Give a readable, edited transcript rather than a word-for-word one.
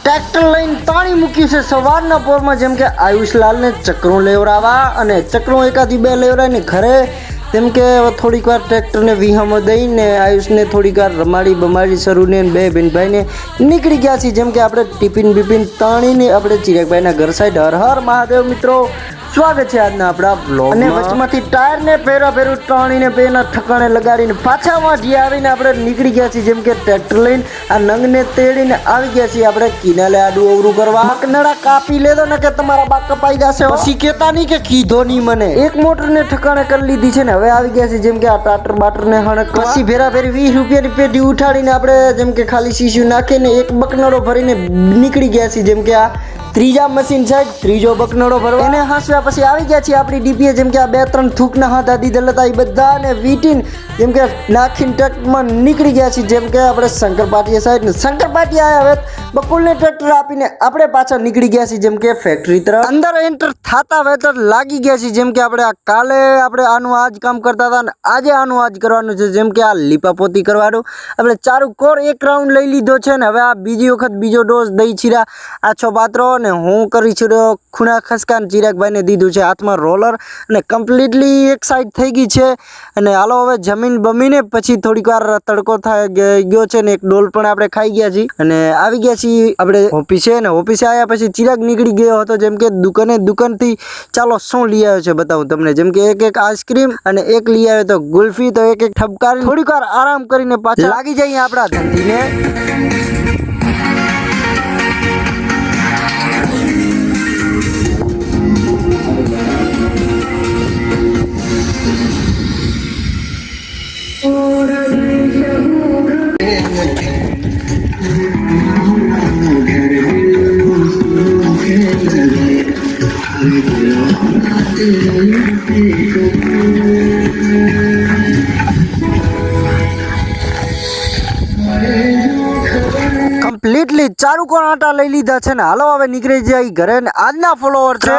Tractor લઈને તાણી મૂક્યું છે સવારના પોરમાં, જેમ કે આયુષલાલને ચક્રું લેવડાવવા અને ચક્રું એકાદી બે લેવડાવીને ઘરે, તેમ કે થોડીક વાર ટ્રેક્ટરને વિહામો દઈને આયુષને થોડીક વાર રમાડી બમાડી શરૂને બે બેનભાઈને નીકળી ગયા છે, જેમ કે આપણે ટિફિન બિપિન તાણીને આપણે ચિરાગભાઈના ઘર સાઈડ હર હર મહાદેવ. મિત્રો સ્વાગત છે આજના આપણા બ્લોગ અને વચમાંથી ટાયરને ફેરું તાણીને બેના ઠકાણે લગાડીને પાછામાં જે આવીને આપણે નીકળી ગયા છીએ, જેમ કે ટ્રેક્ટર લઈને આ નંગને તેડીને આવી ગયા છીએ આપણે કિનાલે આડું અવરું કરવા. મકનડા કાપી લેદો ને કે તમારા બા કપાઈ જશે, પછી કેતા નહીં કે કીધો નહીં મને. એક મોટરને ઠકાણે કરી લીધી છે ને હવે આવી ગયા છે, જેમ કે આ ટાટર બાટરને હણક પછી ફેરી 20 રૂપિયાની પેટી ઉઠાડીને આપણે જેમ કે ખાલી શીશુ નાખીને એક બકનડો ભરીને નીકળી ગયા છીએ, જેમ કે આ ત્રીજા મશીન સાઈડ ત્રીજો બકનડો ભરવા એને હાંસવા પછી આવી ગયા છીએ આપણી ડીપીએ, જેમ કે આ 2-3 થૂકના હાથા દીધેલા હતા એ બધાને વીટીને જેમ કે નાખીને ટ્રેક્ટરમાં નીકળી ગયા છીએ, જેમ કે આપણે શંકરપાટીયા સાઈડ ને શંકરપાટી આવ્યા હવે બકુલને ટ્રેક્ટર આપીને આપણે પાછા નીકળી ગયા છીએ, જેમ કે ફેક્ટરી તરફ અંદર એન્ટર થતા વેતર લાગી ગયા છીએ, જેમ કે આપણે કાલે આપણે આનું આજ કામ કરતા હતા ને આજે આનું આજ કરવાનું છે, જેમ કે આ લીપાપોતી કરવાનું આપણે ચારું કોર એક રાઉન્ડ લઈ લીધો છે ને હવે આ બીજી વખત બીજો ડોઝ દઈ છીરા આછો પાત્રો ને હું કરી છું ખૂણા ખસકાન ચિરાગભાઈને દીધું છે હાથમાં રોલર અને કમ્પ્લીટલી એક સાઈડ થઈ ગઈ છે. અને હાલો હવે જમીન બમીને પછી થોડીક વાર તડકો થાય ગયો છે ને એક ડોલ પણ આપણે ખાઈ ગયા છીએ અને આવી ગયા છીએ આપણે ઓફિસે ને ઓફિસે આવ્યા પછી ચિરાગ નીકળી ગયો હતો, જેમ કે દુકાનથી ચાલો શું લઈ આવ્યો છે બતાવું તમને, જેમ કે એક આઈસ્ક્રીમ અને એક લઈ આવ્યો તો ગુલ્ફી, તો એક ઠપકારી થોડીક વાર આરામ કરીને પાછા લાગી જઈએ આપણા ધંધીને. કમ્પ્લીટલી ચારુ કોણ આટા લઈ લીધા છે ને હાલો હવે નીકળી જાય ઘરે ને આજના ફોલોવર છે